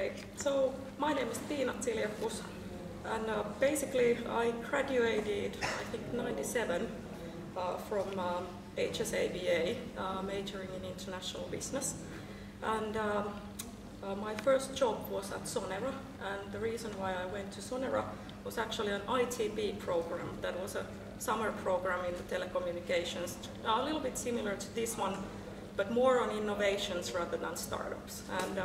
Okay, so my name is Zilliacus, and basically I graduated, I think, '97 from HSABA, majoring in international business, and my first job was at Sonera, and the reason why I went to Sonera was actually an ITB program. That was a summer program in the telecommunications, a little bit similar to this one, but more on innovations rather than startups. And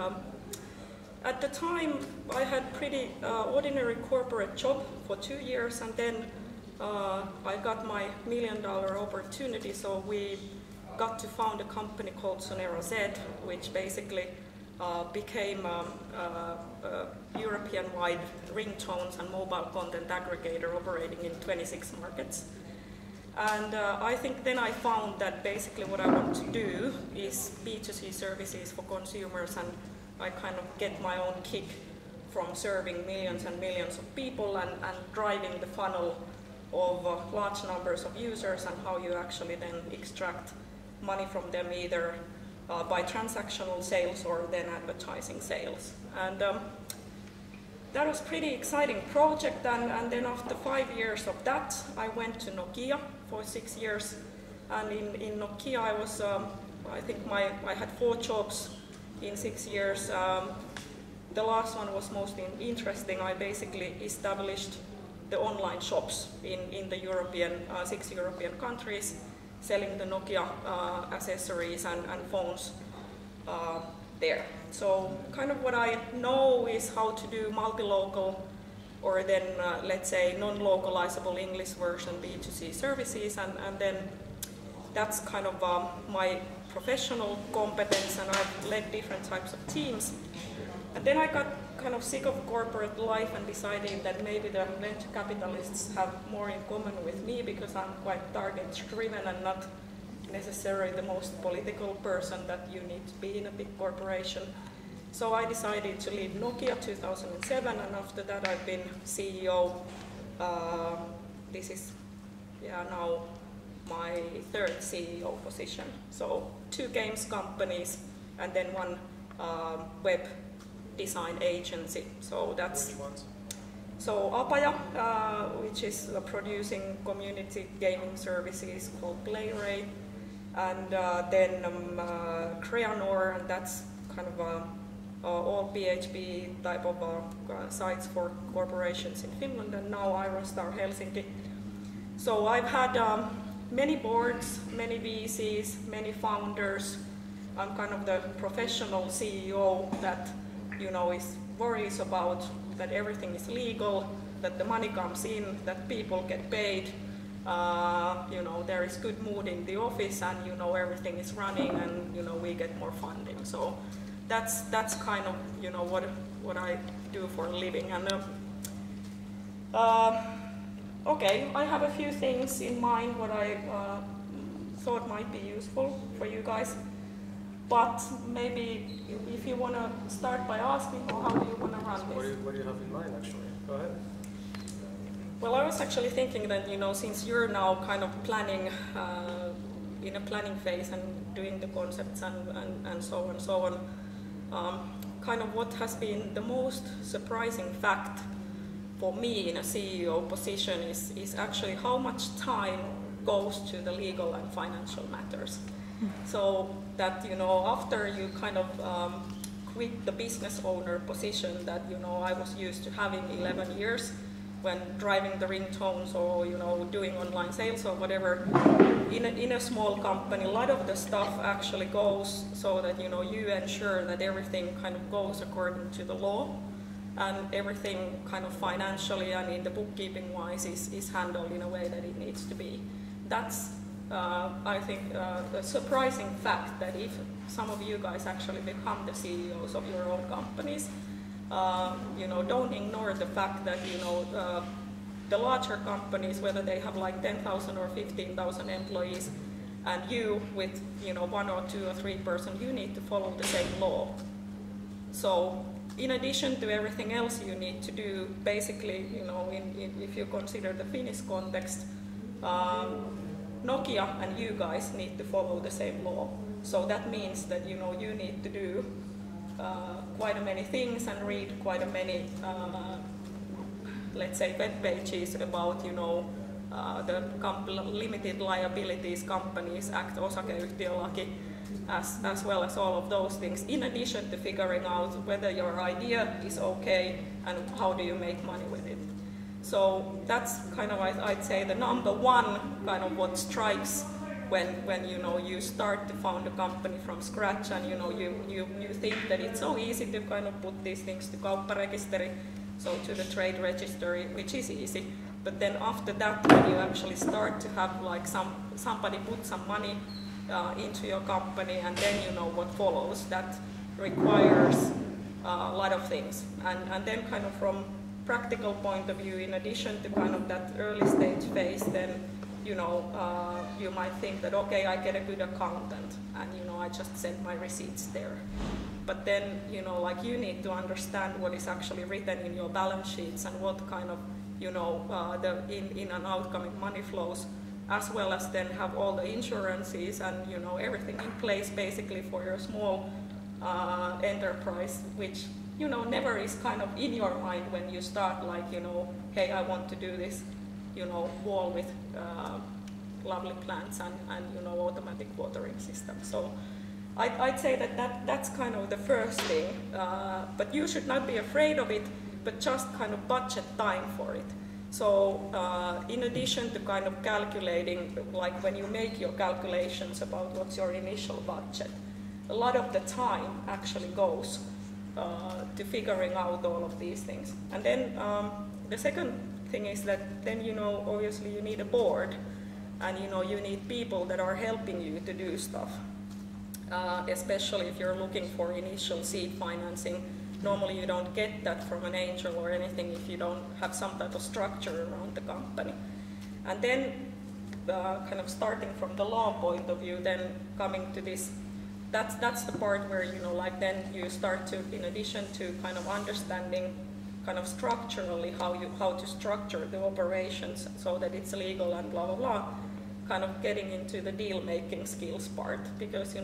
at the time, I had pretty ordinary corporate job for 2 years, and then I got my $1 million opportunity. So we got to found a company called Sonera Z, which basically became a European-wide ringtones and mobile content aggregator operating in 26 markets. And I think then I found that basically what I want to do is B2C services for consumers, and I kind of get my own kick from serving millions and millions of people and driving the funnel of large numbers of users, and how you actually then extract money from them either by transactional sales or then advertising sales. And that was a pretty exciting project, and then after 5 years of that, I went to Nokia for 6 years, and in Nokia I was, I think I had 4 jobs in 6 years. The last one was most interesting. I basically established the online shops in the 6 European countries, selling the Nokia accessories and phones there. So kind of what I know is how to do multi-local, or then let's say non-localizable English version B2C services, and then that's kind of my professional competence, and I've led different types of teams. And then I got kind of sick of corporate life and decided that maybe the venture capitalists have more in common with me, because I'm quite target-driven and not necessarily the most political person that you need to be in a big corporation. So I decided to leave Nokia 2007, and after that I've been CEO. This is now my 3rd CEO position. So 2 games companies and then 1 web design agency. So that's Apaja, which is producing community gaming services called PlayRay, and then Creanor, and that's kind of all PHP type of sites for corporations in Finland, and now Ironstar Helsinki. So I've had many boards, many VCs, many founders. I'm kind of the professional CEO that is worries about that everything is legal, that the money comes in, that people get paid, there is good mood in the office, and everything is running, and we get more funding. So that's kind of what I do for a living. And okay, I have a few things in mind what I thought might be useful for you guys. But maybe if you want to start by asking, how do you want to run this? What do you have in mind, actually? Go ahead. Well, I was actually thinking that, since you're now kind of planning, in a planning phase and doing the concepts and so on, kind of what has been the most surprising fact for me in a CEO position is actually how much time goes to the legal and financial matters. So that, after you kind of quit the business owner position that, I was used to having 11 years when driving the ringtones or, doing online sales or whatever, in a small company, a lot of the stuff actually goes so that, you ensure that everything kind of goes according to the law, and everything kind of financially and in the bookkeeping wise is handled in a way that it needs to be. That's I think a surprising fact, that if some of you guys actually become the CEOs of your own companies, don't ignore the fact that the larger companies, whether they have like 10,000 or 15,000 employees, and you with 1 or 2 or 3 person, you need to follow the same law. So in addition to everything else you need to do, basically, if you consider the Finnish context, Nokia and you guys need to follow the same law. So that means that you need to do quite many things and read quite many, let's say, web pages about, the limited liabilities companies act, osakeyhtiölaki, as well as all of those things, in addition to figuring out whether your idea is okay and how do you make money with it. So that's kind of, I'd say, the number one kind of what strikes when you start to found a company from scratch, and you think that it's so easy to kind of put these things to kaupparekisteri, so to the trade registry, which is easy. But then after that, when you actually start to have like somebody put some money into your company, and then what follows, that requires a lot of things. And then kind of from practical point of view, in addition to kind of that early stage phase, then you might think that, okay, I get a good accountant and I just send my receipts there. But then like you need to understand what is actually written in your balance sheets and what kind of the in and outgoing money flows, as well as then have all the insurances and everything in place basically for your small enterprise, which never is kind of in your mind when you start, like hey, I want to do this wall with lovely plants and automatic watering system. So I'd say that's kind of the first thing, but you should not be afraid of it, but just kind of budget time for it. So in addition to kind of calculating, like when you make your calculations about what's your initial budget, a lot of the time actually goes to figuring out all of these things. And then the second thing is that then obviously you need a board, and you need people that are helping you to do stuff, especially if you're looking for initial seed financing. Normally you don't get that from an angel or anything if you don't have some type of structure around the company. And then kind of starting from the law point of view, then coming to this, that's the part where like then you start to, in addition to kind of understanding kind of structurally how to structure the operations so that it's legal and blah blah blah, kind of getting into the deal making skills part, because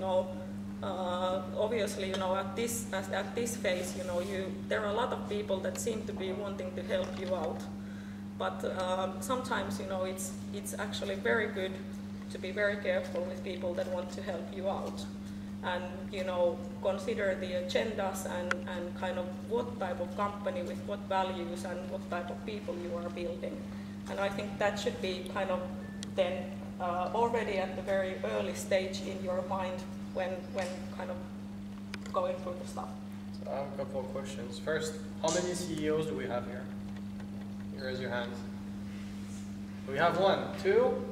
obviously at this phase there are a lot of people that seem to be wanting to help you out, but sometimes it's actually very good to be very careful with people that want to help you out, and consider the agendas and kind of what type of company with what values and what type of people you are building. And I think that should be kind of then already at the very early stage in your mind when kind of going through the stuff. So I have a couple of questions. First, how many CEOs do we have here? Raise your hands. We have one, two?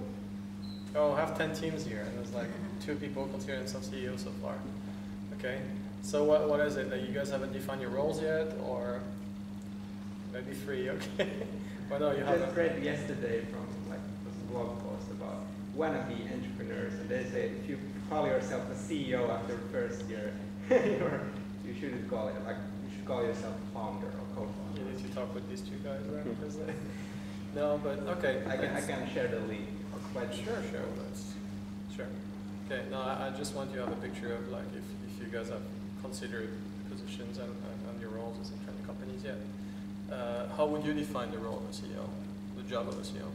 Oh, we have 10 teams here, and there's like 2 people consider themselves CEOs so far. Okay, so what is it, that you guys haven't defined your roles yet, or maybe 3, okay? Well, no, you haven't. I just read yesterday from a blog post about wannabe entrepreneurs, and they say if you call yourself a CEO after the first year, you shouldn't call it, you should call yourself a founder or co-founder. You need to talk with these 2 guys, right? No, but okay. I can share the link. Sure. Sure. Okay, no, I just want you to have a picture of like if you guys have considered positions and your roles as in kind of companies yet. How would you define the role of a CEO, the job of a CEO?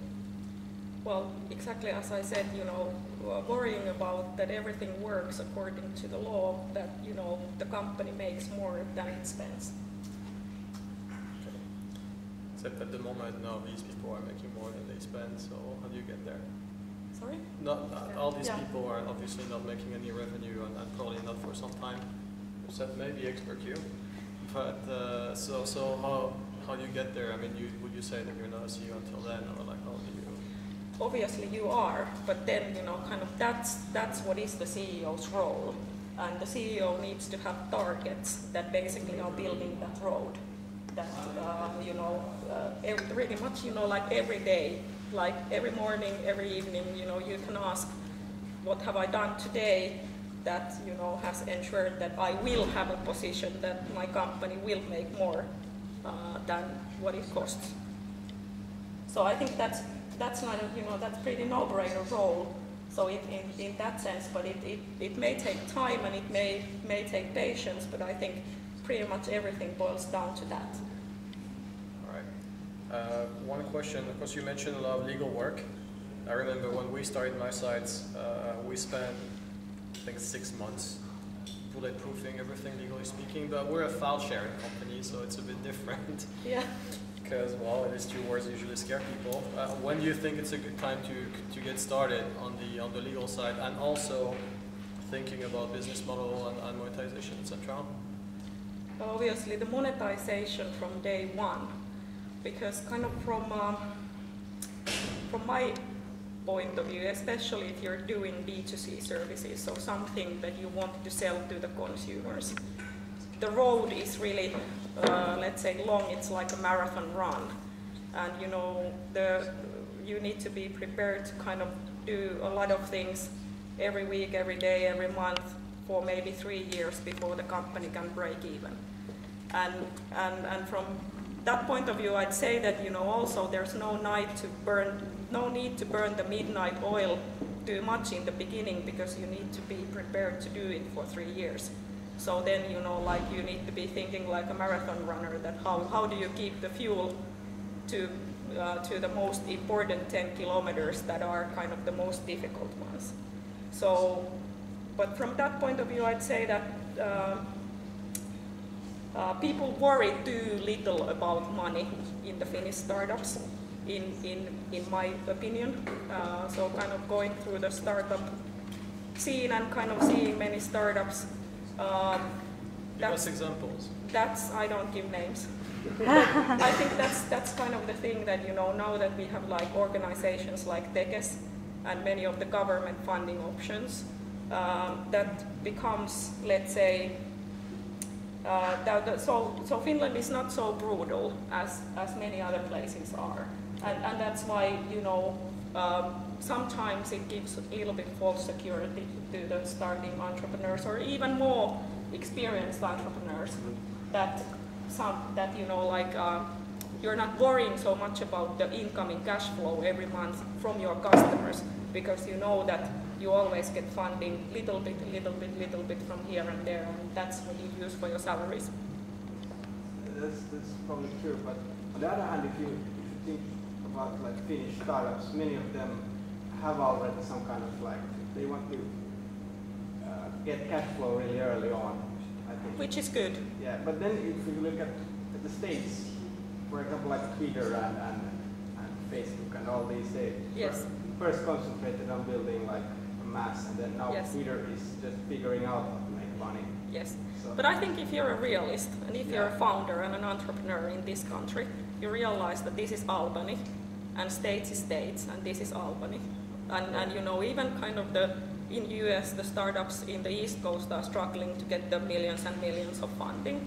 Well, exactly as I said, worrying about that everything works according to the law, that the company makes more than it spends. Okay. Except at the moment, now these people are making more than they spend. So how do you get there? Sorry? All these people are obviously not making any revenue, and probably not for some time. Except maybe expert you. But so how do you get there? I mean, would you say that you're not a CEO until then, or like how do you? Obviously you are, but then kind of that's what is the CEO's role, and the CEO needs to have targets that basically are building that road. That pretty much like every day, like every morning, every evening, you can ask, what have I done today that has ensured that I will have a position that my company will make more than what it costs. So I think that's not that's pretty no-brainer role. So in that sense, but it may take time and it may take patience. But I think pretty much everything boils down to that. All right. One question, because you mentioned a lot of legal work. I remember when we started my sites, we spent, I think, 6 months bulletproofing everything legally speaking, but we're a file sharing company, so it's a bit different. Yeah. Because, well, these 2 words usually scare people. When do you think it's a good time to get started on the legal side, and also thinking about business model and monetization, etc.? Obviously, the monetization from day one, because kind of from my point of view, especially if you're doing B2C services, so something that you want to sell to the consumers, the road is really, let's say, long. It's like a marathon run, and you know, you need to be prepared to kind of do a lot of things every week, every day, every month for maybe 3 years before the company can break even. And from that point of view, I'd say that, you know, also there's no need to burn the midnight oil too much in the beginning, because you need to be prepared to do it for 3 years. So then, you know, like, you need to be thinking like a marathon runner, that how do you keep the fuel to the most important 10 kilometers that are kind of the most difficult ones. So, but from that point of view, I'd say that people worry too little about money in the Finnish startups, in my opinion. So kind of going through the startup scene and kind of seeing many startups. Give us examples. I don't give names. I think that's kind of the thing that, you know, now that we have like organizations like Tekes and many of the government funding options, that becomes, let's say, so Finland is not so brutal as many other places are, and that's why, you know, sometimes it gives a little bit false security to the starting entrepreneurs, or even more experienced entrepreneurs, that you know, like, you're not worrying so much about the incoming cash flow every month from your customers, because you know that you always get funding little bit from here and there, and that's what you use for your salaries. That's probably true, but on the other hand, if you think about like Finnish startups, many of them have already some kind of like, they want to get cash flow really early on, I think. Which is good. Yeah, but then if you look at the States, for example, like Twitter and Facebook and all these, they first concentrated on building like a mass, and then now Twitter is just figuring out how to make money. Yes, so. But I think if you're a realist, and if you're a founder and an entrepreneur in this country, you realize that this is Albany, and States is States, and this is Albany. And you know, even kind of in US, the startups in the East Coast are struggling to get the millions and millions of funding.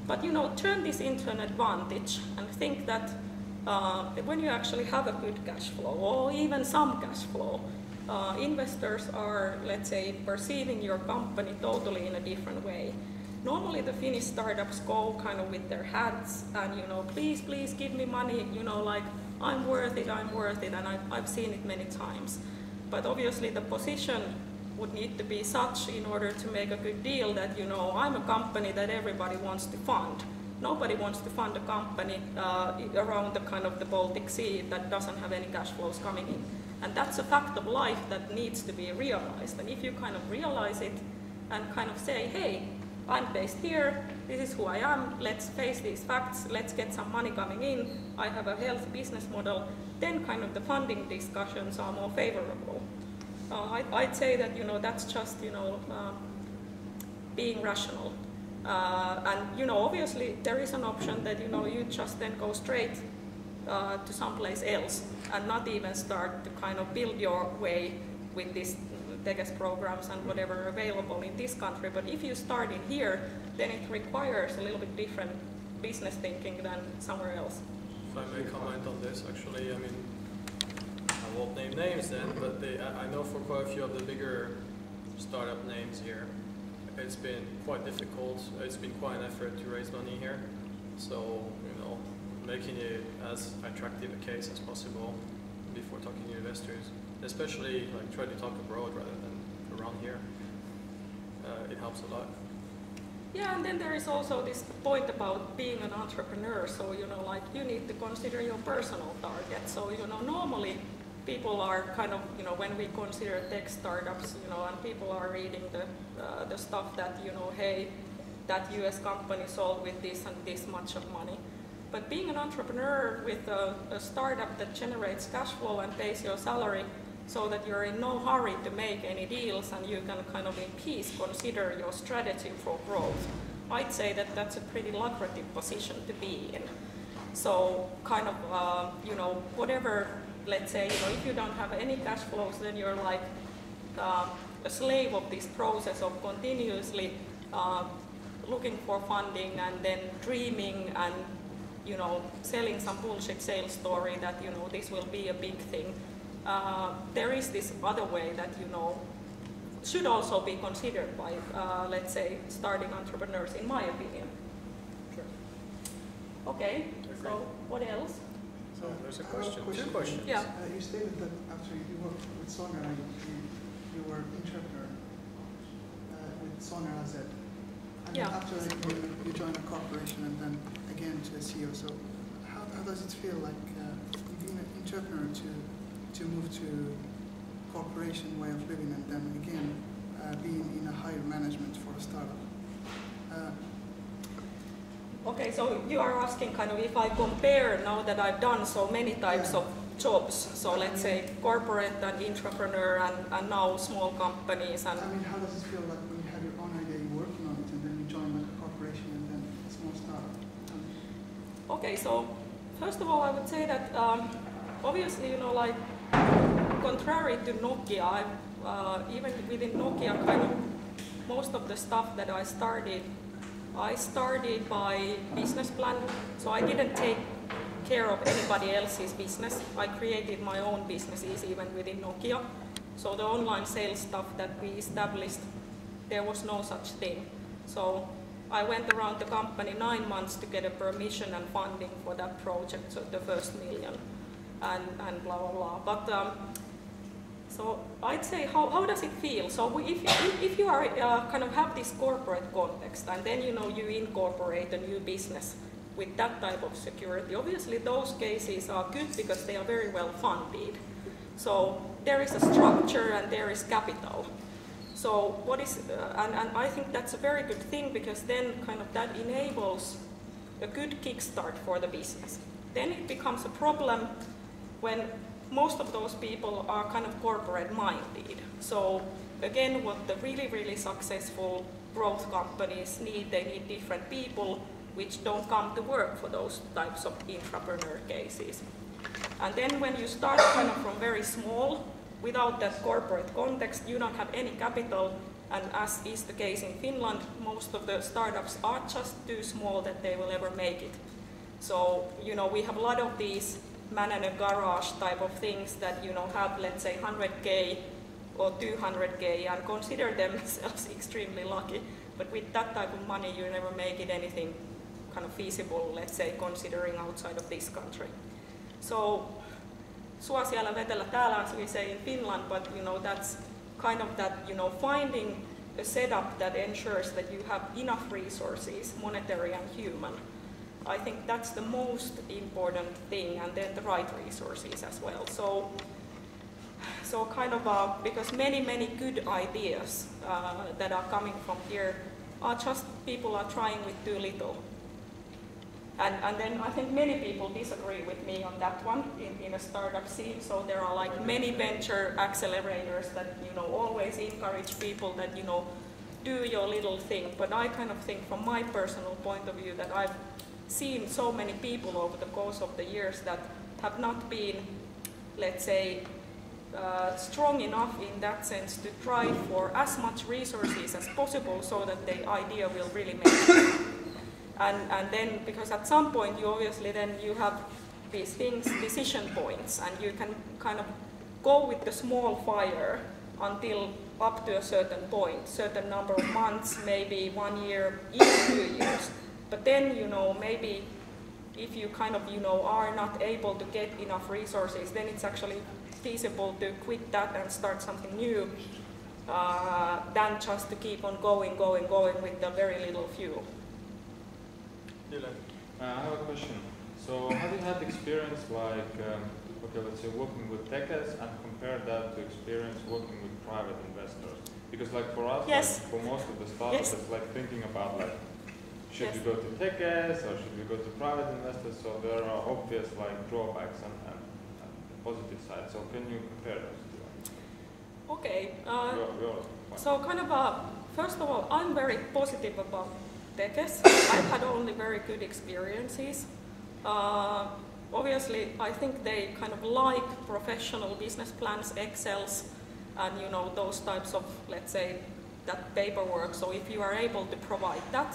But you know, turn this into an advantage and think that when you actually have a good cash flow, or even some cash flow, investors are, let's say, perceiving your company totally in a different way. Normally the Finnish startups go kind of with their hats and, you know, please give me money, you know, like, I'm worth it, and I've seen it many times. But obviously the position would need to be such in order to make a good deal that, you know, I'm a company that everybody wants to fund. Nobody wants to fund a company around the kind of the Baltic Sea that doesn't have any cash flows coming in. And that's a fact of life that needs to be realized. And if you kind of realize it and kind of say, hey, I'm based here, this is who I am, let's face these facts, let's get some money coming in, I have a healthy business model, then kind of the funding discussions are more favorable. I'd say that, you know, that's just, you know, being rational. And, you know, obviously there is an option that, you know, you just then go straight to someplace else and not even start to kind of build your way with these Tekes programs and whatever available in this country. But if you start in here, then it requires a little bit different business thinking than somewhere else. If I may comment on this, actually, I mean, I won't name names then, but I know for quite a few of the bigger startup names here, it's been quite difficult. It's been quite an effort to raise money here. So, you know, making it as attractive a case as possible before talking to investors, especially like try to talk abroad rather than around here. It helps a lot. Yeah, and then there is also this point about being an entrepreneur. So, you know, like you need to consider your personal target. So, you know, normally people are kind of, you know, when we consider tech startups, you know, and people are reading the stuff that, you know, hey, that US company sold with this and this much of money. But being an entrepreneur with a startup that generates cash flow and pays your salary so that you're in no hurry to make any deals and you can kind of in peace consider your strategy for growth, I'd say that that's a pretty lucrative position to be in. So kind of, you know, whatever, let's say, you know, if you don't have any cash flows, then you're like a slave of this process of continuously looking for funding and then dreaming and, you know, selling some bullshit sales story that, you know, this will be a big thing. There is this other way that, you know, should also be considered by, let's say, starting entrepreneurs, in my opinion. Sure. Okay, so what else? So there's a question, two questions. Yeah. You stated that after you worked with Sonar, you were entrepreneur with Sonar AZ. And Yeah. after you joined a corporation and then again to a CEO. So how does it feel like being an entrepreneur to move to corporation way of living and then again being in a higher management for a startup? Okay, so you are asking kind of if I compare now that I've done so many types of jobs, so let's say corporate and entrepreneur and now small companies. And I mean, how does it feel like when you have your own idea, you're working on it, and then you join like a corporation and then a small startup? Okay, so first of all, I would say that obviously, you know, like contrary to Nokia, even within Nokia, kind of most of the stuff that I started by business plan. So I didn't take care of anybody else's business. I created my own businesses even within Nokia. So the online sales stuff that we established, there was no such thing. So I went around the company 9 months to get a permission and funding for that project, so the first $1 million and blah, blah, blah. But so I'd say, how does it feel? So if you are kind of have this corporate context and then, you know, you incorporate a new business with that type of security, obviously those cases are good because they are very well funded. So there is a structure and there is capital. So what is, and I think that's a very good thing because then kind of that enables a good kickstart for the business. Then it becomes a problem when most of those people are kind of corporate minded. So again, what the really, really successful growth companies need, they need different people which don't come to work for those types of entrepreneur cases. And then when you start kind of from very small, without that corporate context, you don't have any capital, and as is the case in Finland, most of the startups are just too small that they will ever make it. So, you know, we have a lot of these man in a garage type of things that, you know, have, let's say, 100K or 200K and consider themselves extremely lucky. But with that type of money, you never make it anything kind of feasible, let's say, considering outside of this country. So, sua siellä vetellä täällä, as we say in Finland, but, you know, that's kind of that, you know, finding a setup that ensures that you have enough resources, monetary and human. I think that's the most important thing, and then the right resources as well. So kind of, because many good ideas that are coming from here are just people are trying with too little. And then I think many people disagree with me on that one in a startup scene. So there are like many venture accelerators that, you know, always encourage people that, you know, do your little thing. But I kind of think from my personal point of view that I've seen so many people over the course of the years that have not been, let's say, strong enough in that sense to try for as much resources as possible so that the idea will really make it. And then, because at some point you obviously then you have these things, decision points, and you can kind of go with the small fire until up to a certain point, certain number of months, maybe 1 year, even 2 years. But then, you know, maybe if you kind of, you know, are not able to get enough resources, then it's actually feasible to quit that and start something new than just to keep on going with the very little fuel. Dylan. I have a question. So have you had experience like, okay, let's say working with techers and compare that to experience working with private investors? Because like for us, Yes. like, for most of the startups, Yes. it's like thinking about like, should Yes. we go to techers or should we go to private investors? So there are obvious like drawbacks and the positive side. So can you compare those two? Okay. Your point. So kind of, first of all, I'm very positive about techers. I've had only very good experiences. Obviously, I think they kind of like professional business plans, Excels, and you know those types of, let's say, that paperwork. So if you are able to provide that,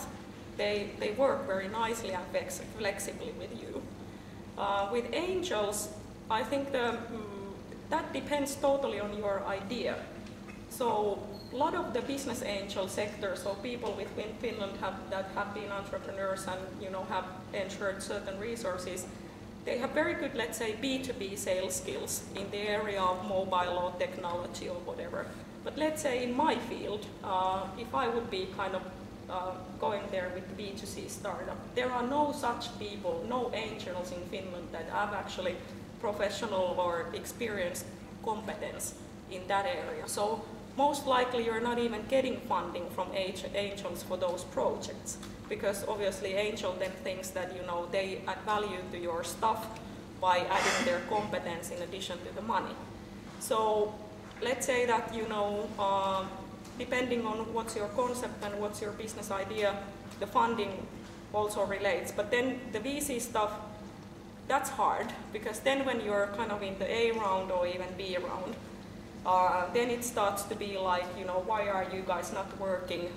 they work very nicely and flexibly with you. With angels, I think that depends totally on your idea. So a lot of the business angel sector, so people within Finland that have been entrepreneurs and have ensured certain resources, they have very good, let's say, B2B sales skills in the area of mobile or technology or whatever. But let's say in my field, if I would be kind of going there with the B2C startup, there are no such people, no angels in Finland that have actually professional or experienced competence in that area. So most likely you're not even getting funding from angels for those projects, because obviously angel then thinks that they add value to your stuff by adding their competence in addition to the money. So let's say that depending on what's your concept and what's your business idea, the funding also relates. But then the VC stuff, that's hard, because then when you're kind of in the A round or even B round, then it starts to be like, why are you guys not working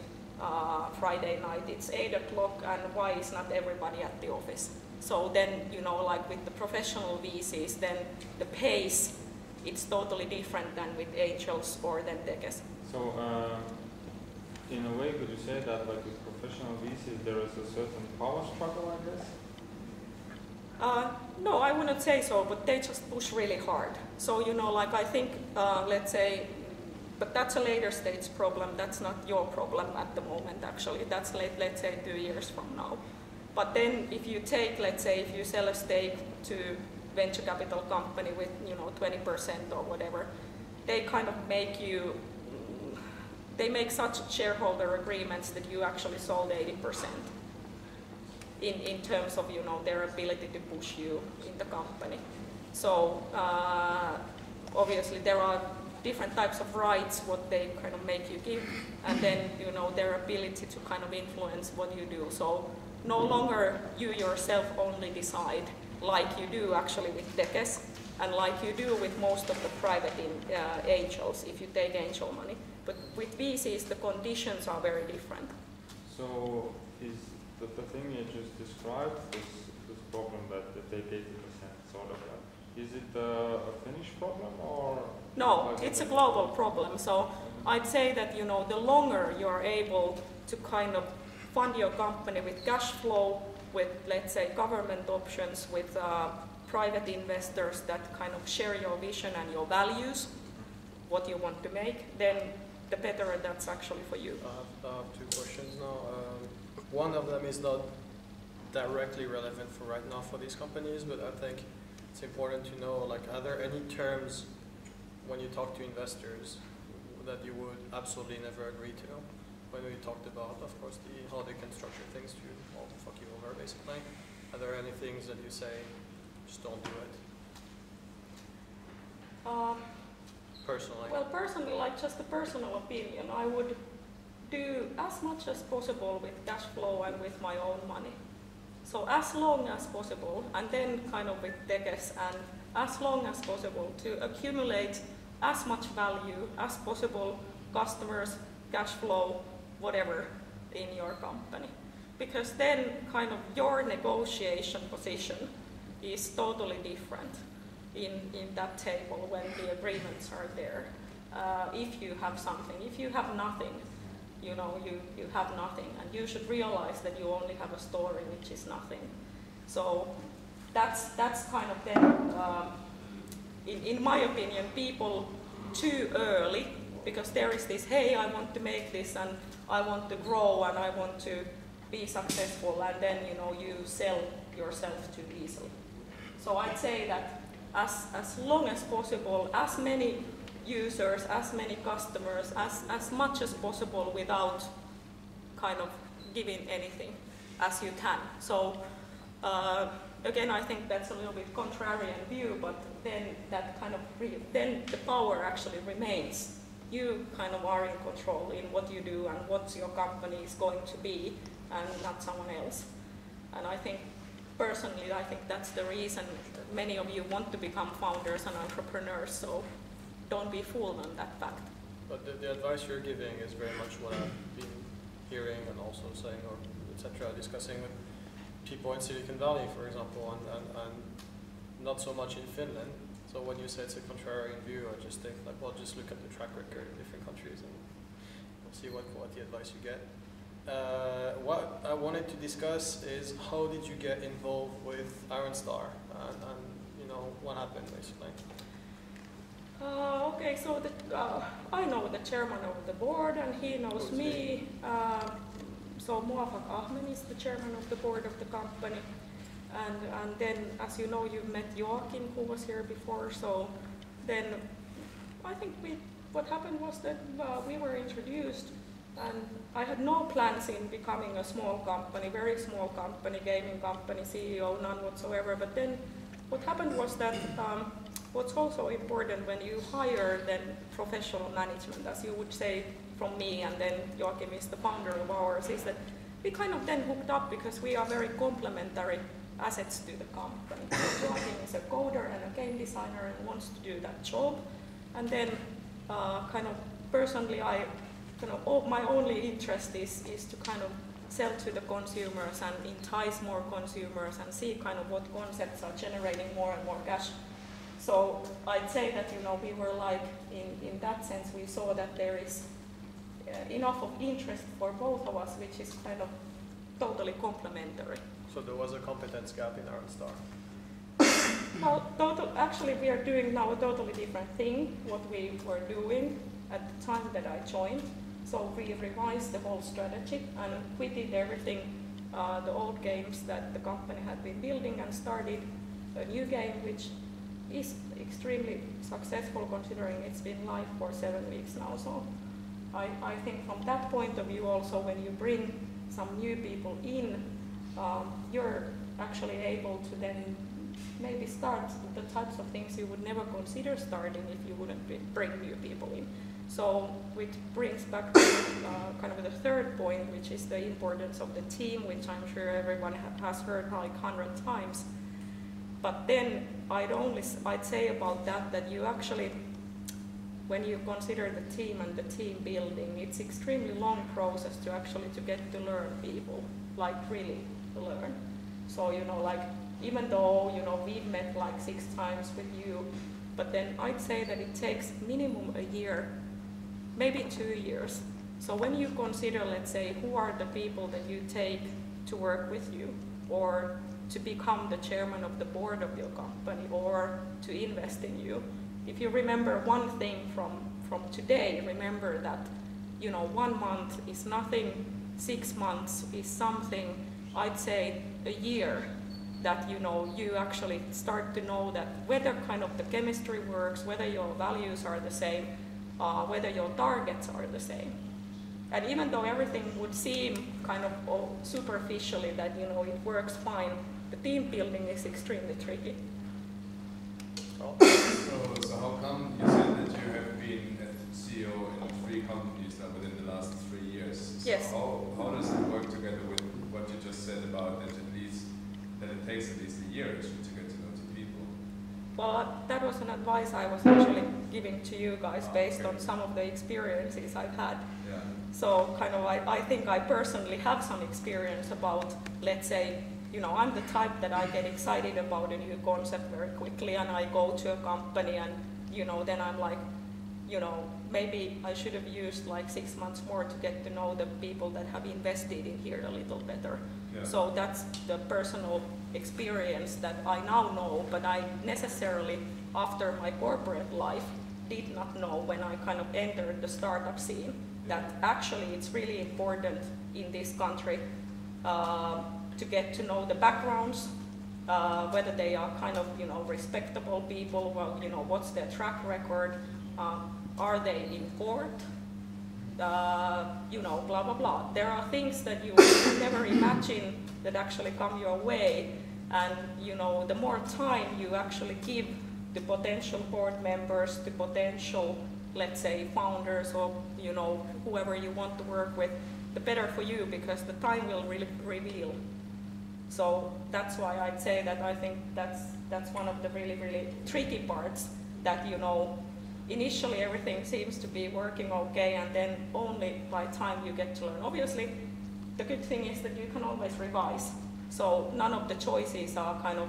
Friday night? It's 8 o'clock, and why is not everybody at the office? So then, like with the professional VCs, then the pace, it's totally different than with angels or then techers. So in a way, could you say that like with professional VCs, there is a certain power struggle, I guess? No, I wouldn't say so, but they just push really hard. So, like I think, let's say, but that's a later stage problem. That's not your problem at the moment, actually. That's, let's say, 2 years from now. But then if you take, let's say, if you sell a stake to venture capital company with, 20% or whatever, they kind of make you, they make such shareholder agreements that you actually sold 80%. In terms of their ability to push you in the company. So obviously there are different types of rights what they kind of make you give, and then their ability to kind of influence what you do. So no longer you yourself only decide, like you do actually with techers and like you do with most of the private angels if you take angel money. But with VCs the conditions are very different. So is the thing you just described, this problem that they take 80% sort of, is it a Finnish problem or? No, it's a global problem. So I'd say that the longer you're able to kind of fund your company with cash flow, with let's say government options, with private investors that kind of share your vision and your values, what you want to make, then the better that's actually for you. I have 2 questions now. One of them is not directly relevant for right now for these companies, but I think it's important to know, like, are there any terms when you talk to investors that you would absolutely never agree to? When we talked about, of course, how they can structure things to fuck you over, basically. Are there any things that you say, just don't do it? Personally. Well, personally, like just a personal opinion, I would do as much as possible with cash flow and with my own money. So as long as possible, and then kind of with techers, and as long as possible to accumulate as much value as possible, customers, cash flow, whatever, in your company. Because then kind of your negotiation position is totally different in that table when the agreements are there. If you have something, if you have nothing, you have nothing, and you should realize that you only have a story which is nothing. So that's kind of then, in my opinion, people too early because there is this, hey, I want to make this and I want to grow and I want to be successful, and then you sell yourself too easily. So I'd say that as long as possible, as many users, as many customers, as much as possible without kind of giving anything as you can. So again, I think that's a little bit contrarian view, but then that kind of then the power actually remains. You kind of are in control in what you do and what your company is going to be, and not someone else. And I think personally, I think that's the reason many of you want to become founders and entrepreneurs. So don't be fooled on that fact. But the advice you're giving is very much what I've been hearing and also saying, or etc., discussing with people in Silicon Valley, for example, and not so much in Finland. So when you say it's a contrarian view, I just think like, well, just look at the track record in different countries and we'll see what quality advice you get. What I wanted to discuss is how did you get involved with Ironstar and what happened basically? Okay, so I know the chairman of the board and he knows me. So Muafak Ahmed is the chairman of the board of the company. And then, as you know, you've met Joachim, who was here before. So then I think what happened was that we were introduced, and I had no plans in becoming a small company, very small company, gaming company, CEO, none whatsoever. But then what happened was that what's also important when you hire then professional management, as you would say from me, and then Joachim is the founder of ours, is that we kind of then hooked up because we are very complementary assets to the company. So Joachim is a coder and a game designer and wants to do that job. And then kind of personally, my only interest is to kind of sell to the consumers and entice more consumers and see kind of what concepts are generating more and more cash. So I'd say that we were like, in that sense, we saw that there is enough of interest for both of us, which is kind of totally complementary. So there was a competence gap in Ironstar. Well, actually we are doing now a totally different thing, what we were doing at the time that I joined. So we revised the whole strategy and quitted everything, the old games that the company had been building, and started a new game which is extremely successful considering it's been live for 7 weeks now. So I think from that point of view also, when you bring some new people in, you're actually able to then maybe start the types of things you would never consider starting if you wouldn't bring new people in. So which brings back to kind of the third point, which is the importance of the team, which I'm sure everyone has heard like 100 times. But then I'd say about that you actually, when you consider the team and the team building, it's extremely long process to actually to get to learn people, like really to learn. So like even though we've met like 6 times with you, but then I'd say that it takes minimum a year, maybe 2 years. So when you consider, let's say, who are the people that you take to work with you, or to become the chairman of the board of your company, or to invest in you, if you remember one thing from today, remember that 1 month is nothing, 6 months is something. I'd say a year that you actually start to know that whether kind of the chemistry works, whether your values are the same, whether your targets are the same. And even though everything would seem kind of superficially that it works fine, the team building is extremely tricky. So how come you said that you have been CEO in 3 companies now within the last 3 years? So yes. How does it work together with what you just said about that it takes at least a year to get to know the people? Well, that was an advice I was actually giving to you guys based on some of the experiences I've had. Yeah. So kind of I think I personally have some experience about, let's say, I'm the type that I get excited about a new concept very quickly, and I go to a company and, then I'm like, maybe I should have used like 6 months more to get to know the people that have invested in here a little better. Yeah. So that's the personal experience that I now know, but I necessarily, after my corporate life, did not know when I kind of entered the startup scene, that actually it's really important in this country to get to know the backgrounds, whether they are kind of, you know, respectable people, well, you know, what's their track record, are they in court, you know, blah, blah, blah. There are things that you would never imagine that actually come your way, and, you know, the more time you actually give the potential board members, the potential, let's say, founders, or, you know, whoever you want to work with, the better for you, because the time will really reveal. So that's why I'd say that I think that's one of the really, really tricky parts, that, you know, initially everything seems to be working okay, and then only by time you get to learn. Obviously, the good thing is that you can always revise. So none of the choices are kind of,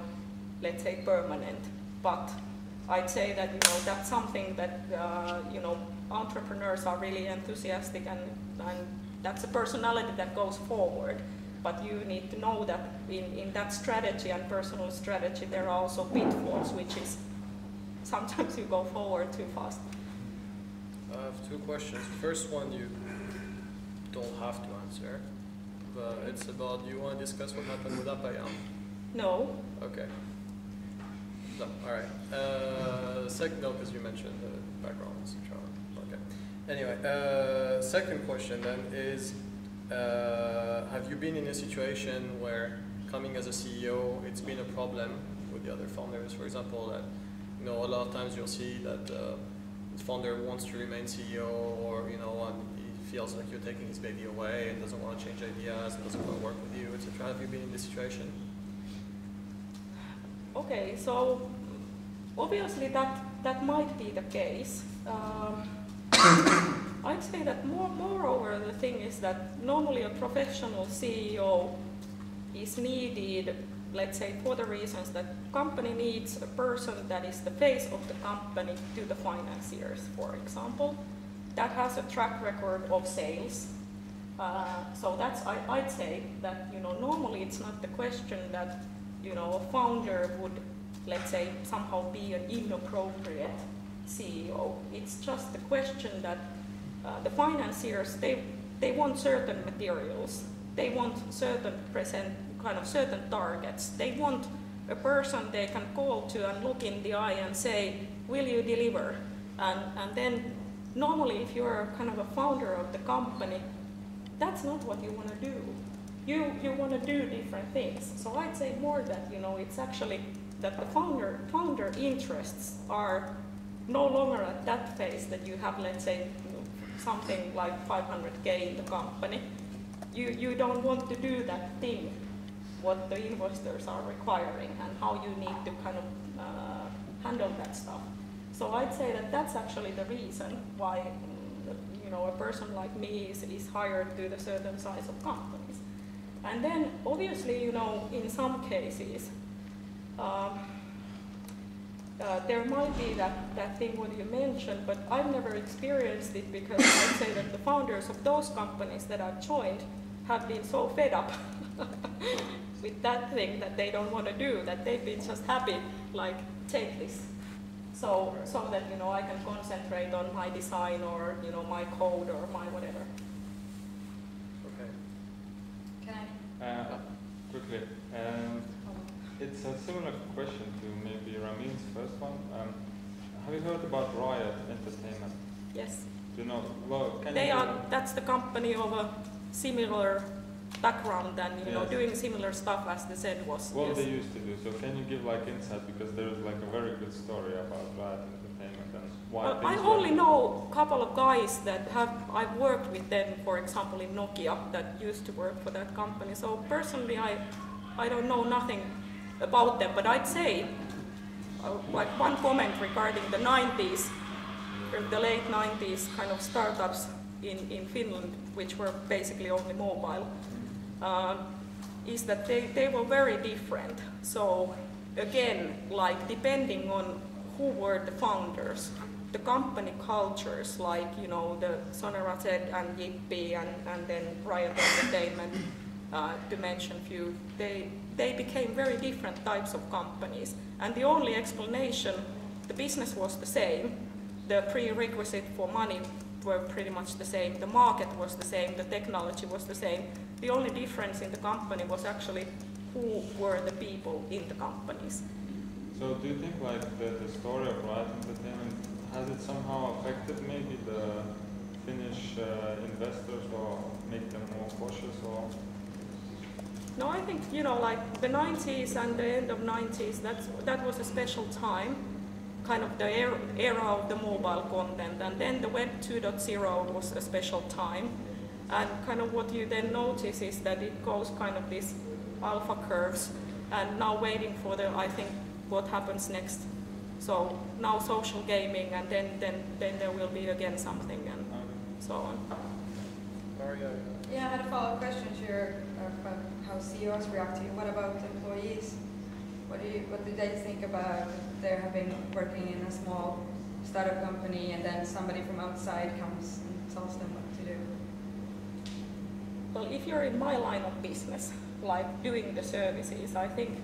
let's say, permanent. But I'd say that, you know, that's something that, you know, entrepreneurs are really enthusiastic, and that's a personality that goes forward. But you need to know that in that strategy and personal strategy, there are also pitfalls, which is sometimes you go forward too fast. I have two questions. First one you don't have to answer, but it's about, do you want to discuss what happened with Apayam? No. Okay. No, all right. Second, no, because you mentioned the background, etc. Okay. Anyway, second question then is, have you been in a situation where coming as a CEO, it's been a problem with the other founders? For example, that, you know, a lot of times you'll see that the founder wants to remain CEO, or, you know, and he feels like you're taking his baby away and doesn't want to change ideas and doesn't want to work with you, etc. Have you been in this situation? Okay, so obviously that might be the case. I'd say that moreover, the thing is that normally a professional CEO is needed, let's say, for the reasons that company needs a person that is the face of the company to the financiers, for example, that has a track record of sales. So that's, I'd say that, you know, normally it's not the question that, you know, a founder would, let's say, somehow be an inappropriate CEO. It's just the question that the financiers, they want certain materials, they want certain certain targets. They want a person they can call to and look in the eye and say, will you deliver? And then normally if you're kind of a founder of the company, that's not what you want to do. You want to do different things. So I'd say more that, you know, it's actually that the founder interests are no longer at that phase that you have, let's say, something like 500K in the company. You don't want to do that thing, what the investors are requiring, and how you need to kind of handle that stuff. So I'd say that that's actually the reason why, you know, a person like me is hired to the certain size of companies. And then obviously, you know, in some cases, there might be that thing what you mentioned, but I've never experienced it, because I'd say that the founders of those companies that I've joined have been so fed up with that thing that they don't want to do, that they've been just happy, like, take this. So that, you know, I can concentrate on my design, or, you know, my code, or my whatever. Okay. Can I? Quickly. It's a similar question to maybe Ramin's first one. Have you heard about Riot Entertainment? Yes. Do you know? Well, That's the company of a similar background and, you know, doing similar stuff as the Z was. What yes. they used to do. So can you give like insight, because there is like a very good story about Riot Entertainment and why I only know a couple of guys that I've worked with them, for example, in Nokia, that used to work for that company. So personally, I don't know nothing about them, but I'd say, like, one comment regarding the 90s, the late 90s kind of startups in Finland, which were basically only mobile, is that they were very different. So again, like, depending on who were the founders, the company cultures, like, you know, the Sonera Z and Yippee and then Riot Entertainment, to mention a few, they became very different types of companies. And the only explanation, the business was the same, the prerequisite for money were pretty much the same. The market was the same, the technology was the same. The only difference in the company was actually who were the people in the companies. So do you think like the story of Riot Entertainment, has it somehow affected maybe the Finnish investors or make them more cautious or? No, I think, you know, like the 90s and the end of 90s, that was a special time, kind of the era of the mobile content, and then the Web 2.0 was a special time. And kind of what you then notice is that it goes kind of these alpha curves, and now waiting for the, I think, what happens next. So now social gaming, and then there will be again something, and so on. Maria? Yeah, I had a follow-up question here about how CEOs react to you. What about employees? What do they think about their having working in a small startup company, and then somebody from outside comes and tells them what to do? Well, if you're in my line of business, like doing the services, I think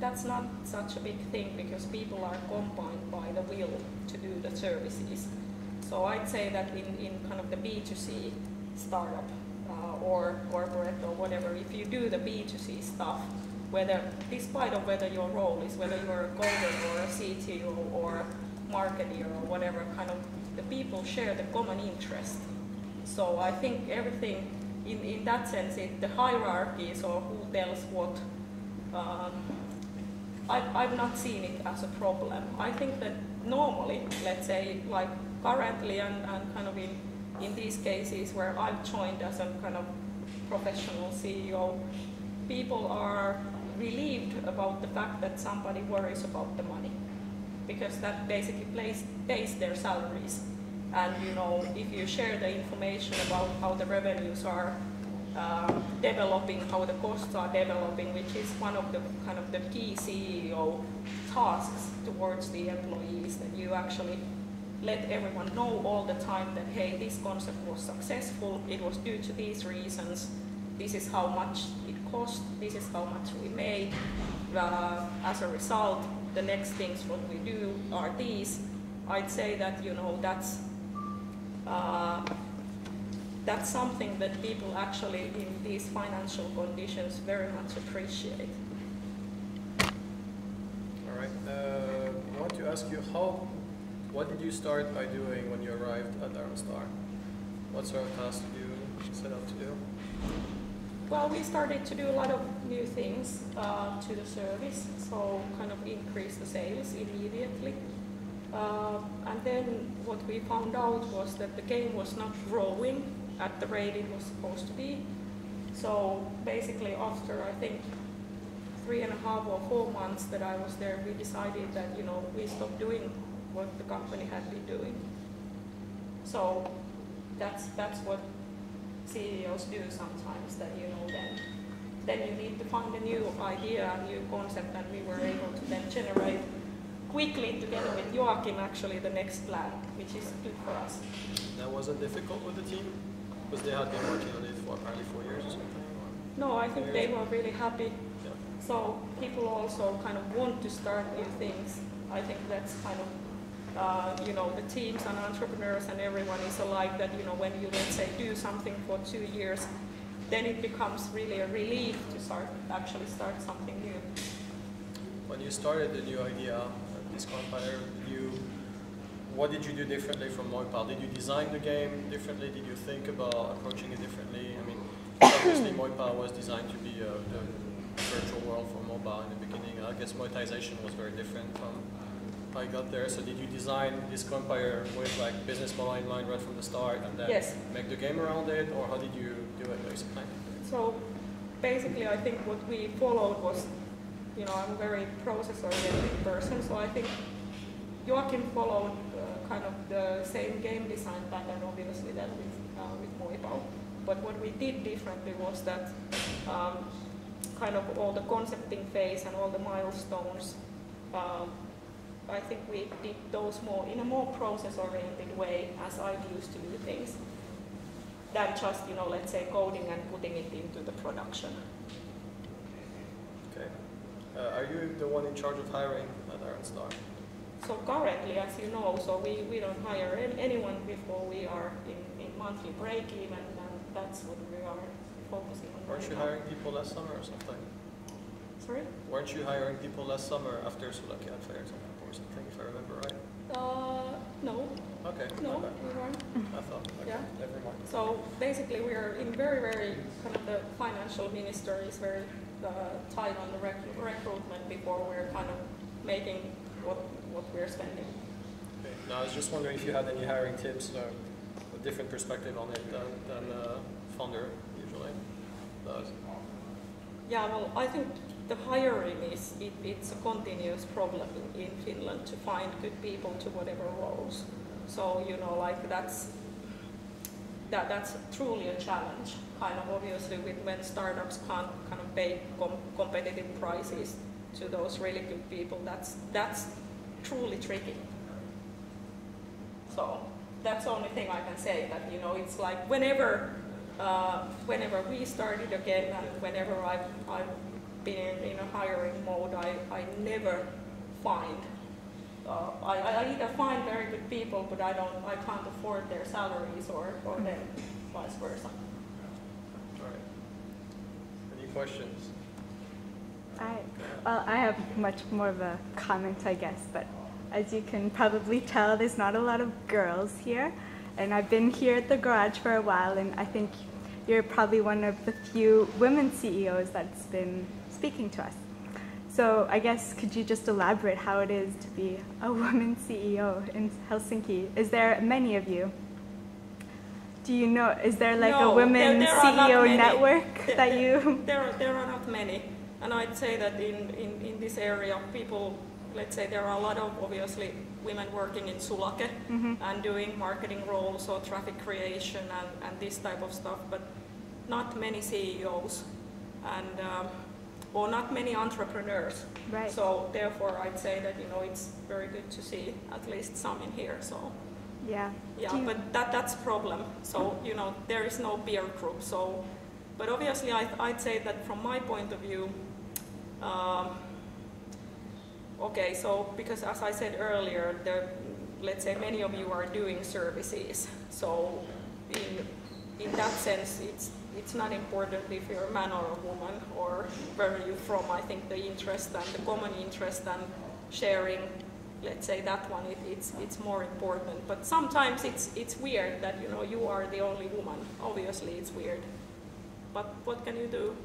that's not such a big thing because people are combined by the will to do the services. So I'd say that in kind of the B2C startup or corporate or whatever, if you do the B2C stuff, despite of whether your role is whether you're a coder or a CTO or a marketer or whatever, kind of the people share the common interest. So I think everything in that sense, the hierarchies or who tells what, I've not seen it as a problem. I think that normally, let's say, like currently and kind of in these cases where I've joined as a kind of professional CEO, people are relieved about the fact that somebody worries about the money, because that basically pays their salaries. And you know, if you share the information about how the revenues are developing, how the costs are developing, which is one of the kind of the key CEO tasks towards the employees, that you actually let everyone know all the time that, hey, this concept was successful, it was due to these reasons, this is how much it cost, this is how much we made. As a result, the next things what we do are these. I'd say that, you know, that's something that people actually in these financial conditions very much appreciate. All right. I want to ask you, what did you start by doing when you arrived at Aronstar? What sort of tasks did you set out to do? Well, we started to do a lot of new things to the service, so kind of increase the sales immediately. And then what we found out was that the game was not growing at the rate it was supposed to be. So basically after, I think, 3.5 or 4 months that I was there, we decided that, you know, we stopped doing what the company had been doing. So that's what CEOs do sometimes, that, you know, then you need to find a new idea, a new concept, and we were able to then generate quickly together with Joachim actually the next plan, which is good for us. That wasn't difficult with the team? Because they had been working on it for apparently 4 years or something? Or? No, I think they were really happy. Yeah. So people also kind of want to start new things. I think that's kind of, you know, the teams and entrepreneurs and everyone is alike, that, you know, when you, let's say, do something for 2 years, then it becomes really a relief to actually start something new. When you started the new idea, this Empire, what did you do differently from Moipal? Did you design the game differently? Did you think about approaching it differently? I mean, obviously Moipal was designed to be the virtual world for mobile in the beginning. I guess monetization was very different from how you got there. So did you design this Empire with like business model in mind right from the start, and then make the game around it, or how did you do it basically? So basically I think what we followed was, you know, I'm a very process-oriented person, so I think Joachim followed kind of the same game design pattern, obviously, that with Moipal. But what we did differently was that kind of all the concepting phase and all the milestones, I think we did those more in a more process-oriented way, as I used to do things, than just, you know, let's say coding and putting it into the production. Okay. Are you the one in charge of hiring at Aronstar? So currently, as you know, so we don't hire anyone before we are in monthly break even, and that's what we are focusing on. Weren't you hiring people last summer or something? Sorry? Weren't you hiring people last summer after Zilliacus fairs or something, if I remember right? No. Okay. No, Okay. we weren't. I thought. Okay. Yeah. Never mind. So basically, we are in very kind of the financial minister is very tight on the recruitment before we're kind of making what we're spending. Okay. Now, I was just wondering if you had any hiring tips, a different perspective on it than founder usually does. Yeah, well, I think the hiring it's a continuous problem in Finland to find good people to whatever roles. So like that's truly a challenge. Kind of obviously when startups can't kind of pay competitive prices to those really good people, that's truly tricky. So that's the only thing I can say, that it's like whenever we started again and whenever I've been in a hiring mode, I never find I either find very good people, but I can't afford their salaries or then vice versa. All right. Any questions? I have much more of a comment, I guess, but as you can probably tell, there's not a lot of girls here, and I've been here at the garage for a while, and I think you're probably one of the few women CEOs that's been speaking to us. So I guess, could you just elaborate how it is to be a woman CEO in Helsinki? Is there many of you? Do you know, is there like a women there CEO network that you... There are not many. And I'd say that in this area, people, let's say there are a lot of, obviously, women working in Zilliacus and doing marketing roles or traffic creation and this type of stuff, but not many CEOs and or not many entrepreneurs. Right. So therefore, I'd say that it's very good to see at least some in here. So yeah, but that's a problem. So there is no peer group. So, but obviously, I'd say that from my point of view. Okay, so because as I said earlier, let's say many of you are doing services. So in that sense, it's not important if you're a man or a woman or where you're from. I think the interest and the common interest and sharing, let's say that one, it's more important. But sometimes it's weird that you are the only woman. Obviously, it's weird. But what can you do?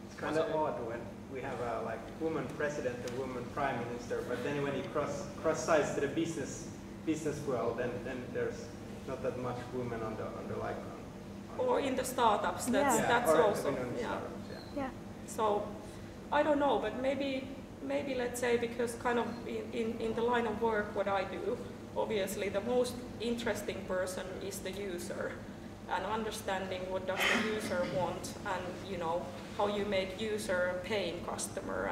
It's kind of odd when we have a woman president and woman prime minister, but then when you cross sides to the business world, then there's not that much women on the or in the startups. That's or also startups, yeah. So I don't know, but maybe let's say because kind of in the line of work what I do, obviously the most interesting person is the user. And understanding what does the user want, and how you make user a paying customer,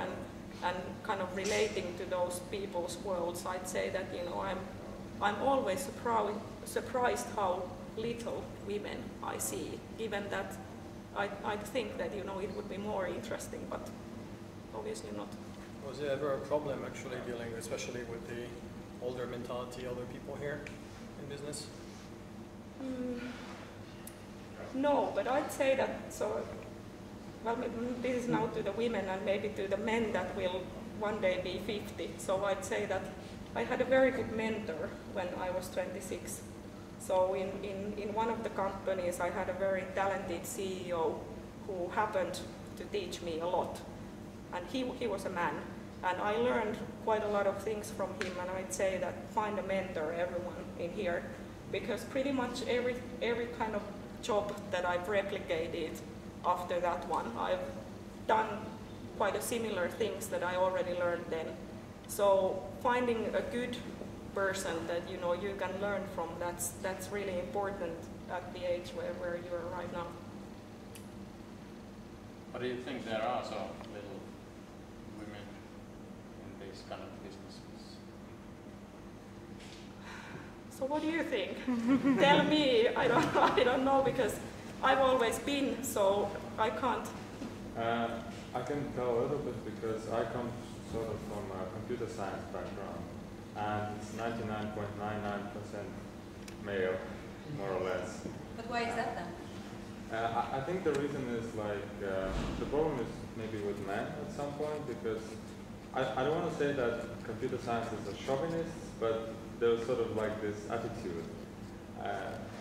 and kind of relating to those people's worlds. I'd say that I'm always surprised how little women I see, given that I think that it would be more interesting, but obviously not. Was it ever a problem actually dealing, especially with the older mentality, older people here in business? No, but I'd say that, well, this is now to the women and maybe to the men that will one day be 50. So I'd say that I had a very good mentor when I was 26. So in one of the companies, I had a very talented CEO who happened to teach me a lot. And he was a man. And I learned quite a lot of things from him. And I'd say that find a mentor, everyone in here. Because pretty much every kind of job that I've replicated after that one, I've done quite a similar things that I already learned then. So finding a good person that you can learn from, that's really important at the age where you are right now. What do you think there are so little women in these kind of businesses? So what do you think? Tell me. I don't know, because I've always been, so I can't. I can tell a little bit because I come sort of from a computer science background, and it's 99.99% male, more or less. But why is that then? I think the reason is like, the problem is maybe with men at some point, because I don't want to say that computer science is a chauvinist, but there's sort of like this attitude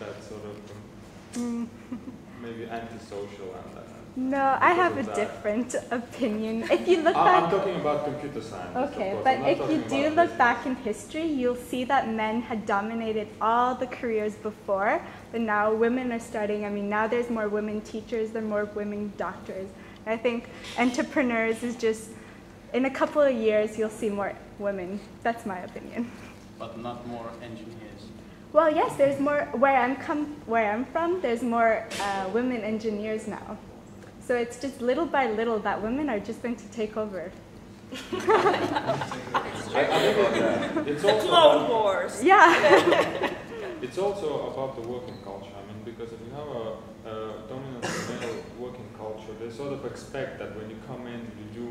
that's sort of maybe antisocial and No, I have a different opinion. If you look I'm back, talking about computer science. okay, of course. but I'm not if you talking do about look business. back in history, you'll see that men had dominated all the careers before, but now women are starting. I mean, now there's more women teachers, there are more women doctors. I think entrepreneurs is just, in a couple of years, you'll see more women. That's my opinion. But not more engineers. Well, yes, there's more, where I'm from, there's more women engineers now. So it's just little by little that women are just going to take over. It's The also Clone about, Wars. Yeah. it's also about the working culture. I mean, because if you have a dominant male working culture, they sort of expect that when you come in, you do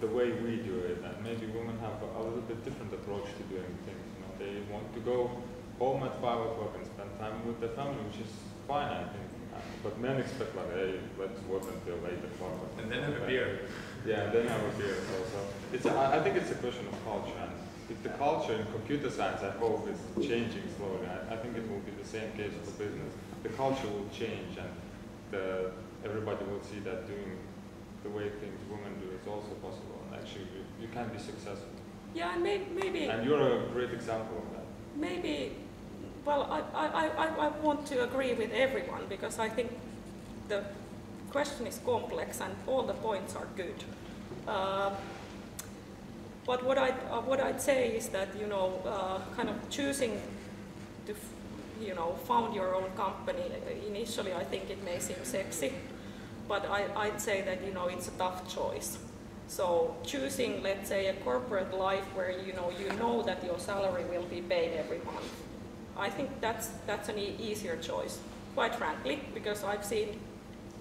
the way we do it, and maybe women have a little bit different approach to doing things. You know, they want to go home at 5 o'clock and spend time with their family, which is fine, I think. But men expect like, hey, let's work until 8 o'clock. And then have a beer. Yeah, and then have a beer also. I think it's a question of culture. And if the culture in computer science, I hope, is changing slowly, I think it will be the same case for business. The culture will change, and everybody will see that doing the way things women do is also possible. And actually, you can be successful. Yeah, and maybe. And you're a great example of that. Maybe. Well, I want to agree with everyone, because I think the question is complex and all the points are good. But what I'd say is that, you know, kind of choosing to, you know, found your own company, initially I think it may seem sexy, but I'd say that, you know, it's a tough choice. So choosing, let's say, a corporate life where, you know that your salary will be paid every month, I think that's an easier choice, quite frankly, because I've seen,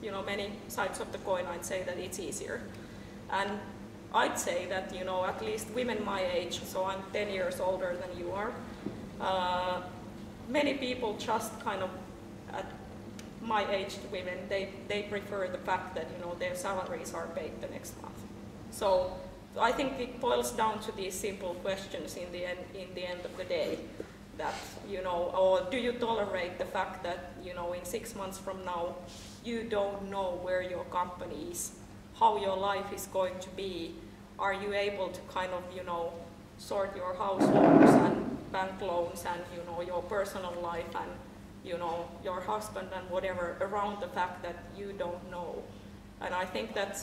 you know, many sides of the coin. I'd say that it's easier. And I'd say that, you know, at least women my age, so I'm 10 years older than you are, many people just kind of, at my age women, they prefer the fact that, you know, their salaries are paid the next month. So I think it boils down to these simple questions in the end of the day. That, you know, or do you tolerate the fact that, you know, in 6 months from now, you don't know where your company is, how your life is going to be? Are you able to kind of, you know, sort your house loans and bank loans and, you know, your personal life and, you know, your husband and whatever around the fact that you don't know? And I think that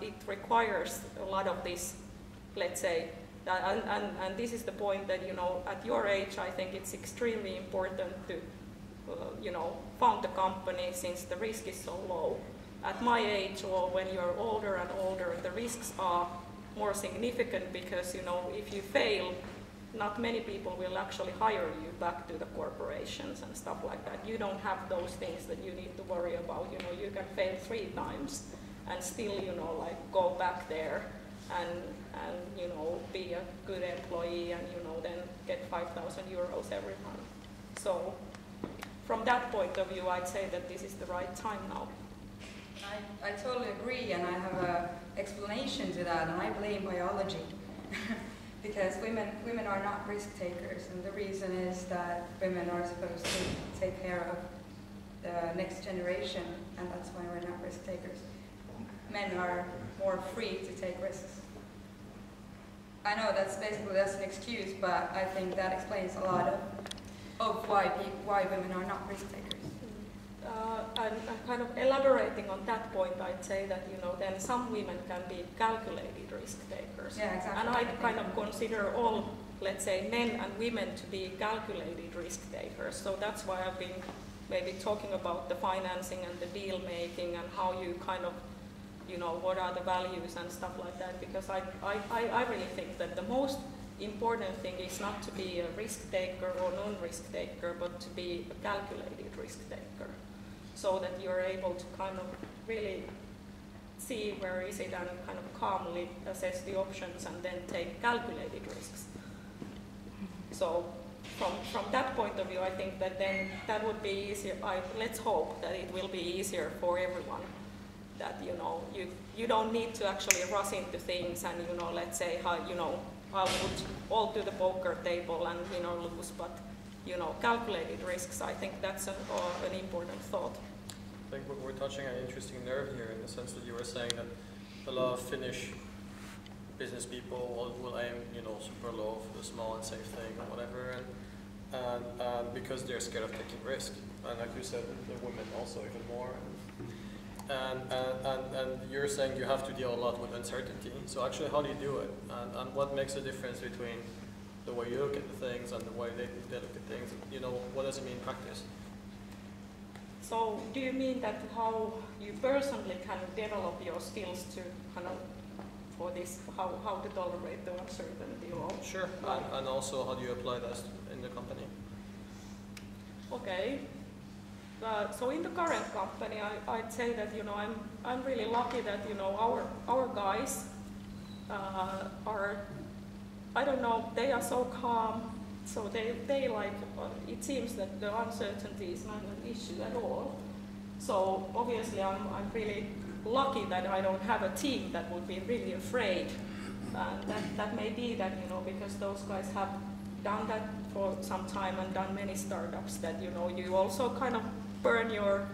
it requires a lot of this, let's say, and this is the point that, you know, at your age, I think it's extremely important to, you know, found the company since the risk is so low. At my age, or when you're older and older, the risks are more significant because, you know, if you fail, not many people will actually hire you back to the corporations and stuff like that. You don't have those things that you need to worry about. You know, you can fail 3 times and still, you know, like go back there and you know, be a good employee and, you know, then get 5,000 euros every month. So from that point of view, I'd say that this is the right time now. I totally agree, and I have an explanation to that, and I blame biology. Because women are not risk takers, and the reason is that women are supposed to take care of the next generation, and that's why we're not risk takers. Men are more free to take risks. I know that's an excuse, but I think that explains a lot of why women are not risk takers. And kind of elaborating on that point, I'd say that, you know, then some women can be calculated risk takers. Yeah, exactly. And I'd kind of consider all, let's say, men and women to be calculated risk takers. So that's why I've been maybe talking about the financing and the deal making and how you kind of, you know, what are the values and stuff like that. Because I really think that the most important thing is not to be a risk taker or non-risk taker, but to be a calculated risk taker. So that you're able to kind of really see where is it and kind of calmly assess the options and then take calculated risks. So from that point of view, I think that then that would be easier. Let's hope that it will be easier for everyone. That you don't need to actually rush into things and let's say I'll put all to the poker table and lose, but calculated risks. I think that's an important thought. I think we're touching an interesting nerve here in the sense that you were saying that a lot of Finnish business people will aim super low for the small and safe thing or whatever, and because they're scared of taking risk, and like you said, the women also even more. And you're saying you have to deal a lot with uncertainty. So actually, how do you do it? And what makes the difference between the way you look at the things and the way they look at things? What does it mean in practice? So do you mean that how you personally can develop your skills to for this, how to tolerate the uncertainty? Or, sure. And also, how do you apply that in the company? Okay. So in the current company, I'd say that I'm really lucky that our guys are, I don't know, they are so calm. So they like it seems that the uncertainty is not an issue at all. So obviously I'm really lucky that I don't have a team that would be really afraid. That may be that because those guys have done that for some time and done many startups, that you also kind of burn your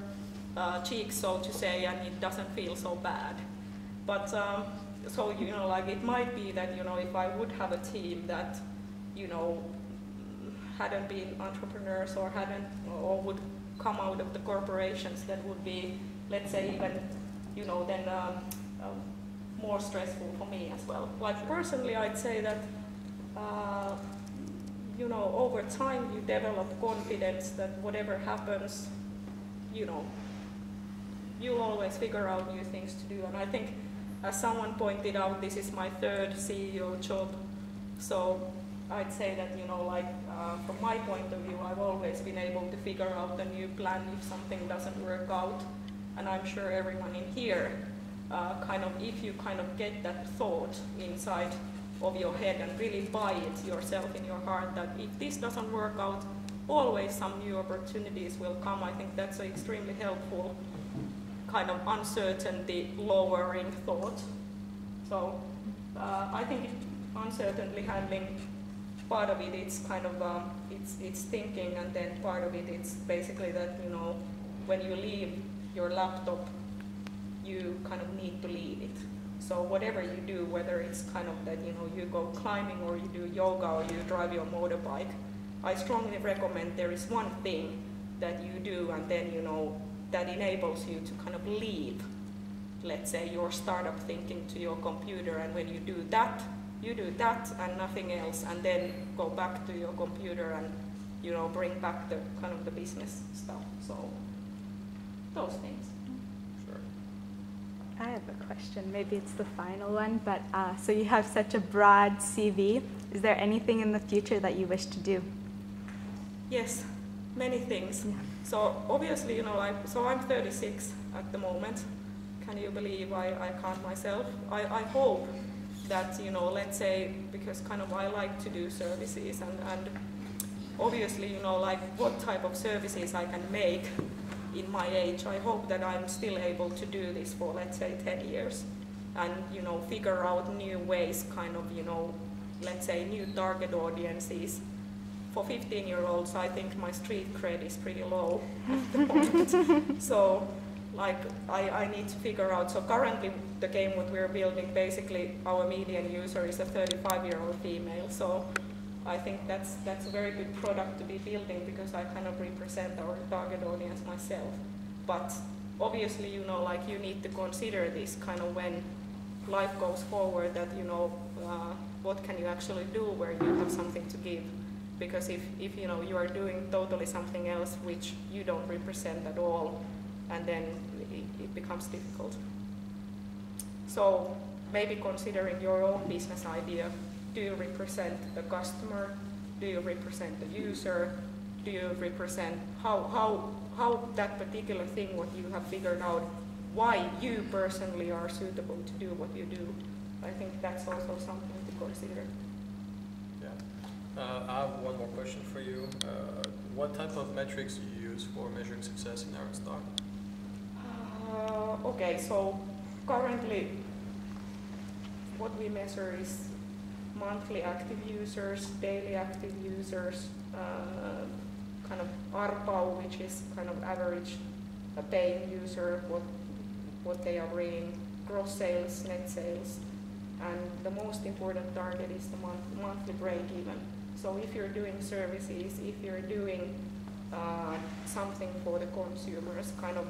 cheeks, so to say, and it doesn't feel so bad. But so like it might be that if I would have a team that hadn't been entrepreneurs or would come out of the corporations, that would be, let's say, even then more stressful for me as well. Like personally, I'd say that over time you develop confidence that whatever happens, you'll always figure out new things to do. And I think, as someone pointed out, this is my third CEO job. So I'd say that, from my point of view, I've always been able to figure out a new plan if something doesn't work out. And I'm sure everyone in here, if you get that thought inside of your head and really buy it yourself in your heart, that if this doesn't work out, always some new opportunities will come. I think that's an extremely helpful kind of uncertainty lowering thought. So I think uncertainty handling, part of it, it's kind of it's thinking, and then part of it, it's basically that when you leave your laptop, you kind of need to leave it. So whatever you do, whether it's kind of that you go climbing or you do yoga or you drive your motorbike, I strongly recommend there is one thing that you do, and then that enables you to kind of leave, let's say, your startup thinking to your computer, and when you do that and nothing else, and then go back to your computer and bring back the kind of the business stuff. So those things. Sure. I have a question. Maybe it's the final one, but so you have such a broad CV. Is there anything in the future that you wish to do? Yes, many things. Yeah. So obviously, so I'm 36 at the moment. Can you believe I count myself? I hope that, let's say, because kind of I like to do services, and obviously, what type of services I can make in my age, I hope that I'm still able to do this for, let's say, 10 years, and, figure out new ways, kind of, let's say, new target audiences. For 15-year-olds, I think my street cred is pretty low at the moment. So, I need to figure out. So currently, the game what we're building, basically, our median user is a 35-year-old female. So I think that's a very good product to be building, because I kind of represent our target audience myself. But obviously, you need to consider this kind of when life goes forward, that, what can you actually do where you have something to give. Because if you are doing totally something else which you don't represent at all, and then it becomes difficult. So maybe considering your own business idea, do you represent the customer? Do you represent the user? Do you represent how that particular thing, what you have figured out, why you personally are suitable to do what you do? I think that's also something to consider. Yeah. I have one more question for you. What type of metrics do you use for measuring success in Aronstock? Okay, so currently what we measure is monthly active users, daily active users, kind of ARPAU, which is kind of average paying user, what they are bringing, gross sales, net sales, and the most important target is the monthly break-even. So if you're doing services, if you're doing something for the consumers, kind of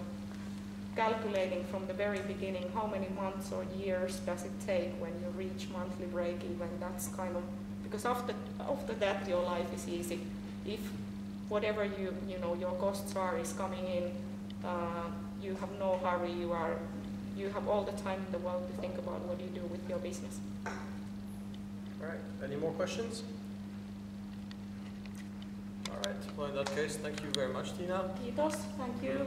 calculating from the very beginning how many months or years does it take when you reach monthly break-even, that's kind of, because after that your life is easy. If whatever you know your costs are is coming in, you have no hurry, you have all the time in the world to think about what you do with your business. All right, any more questions? All right, well in that case, thank you very much, Tina. Kiitos, thank you.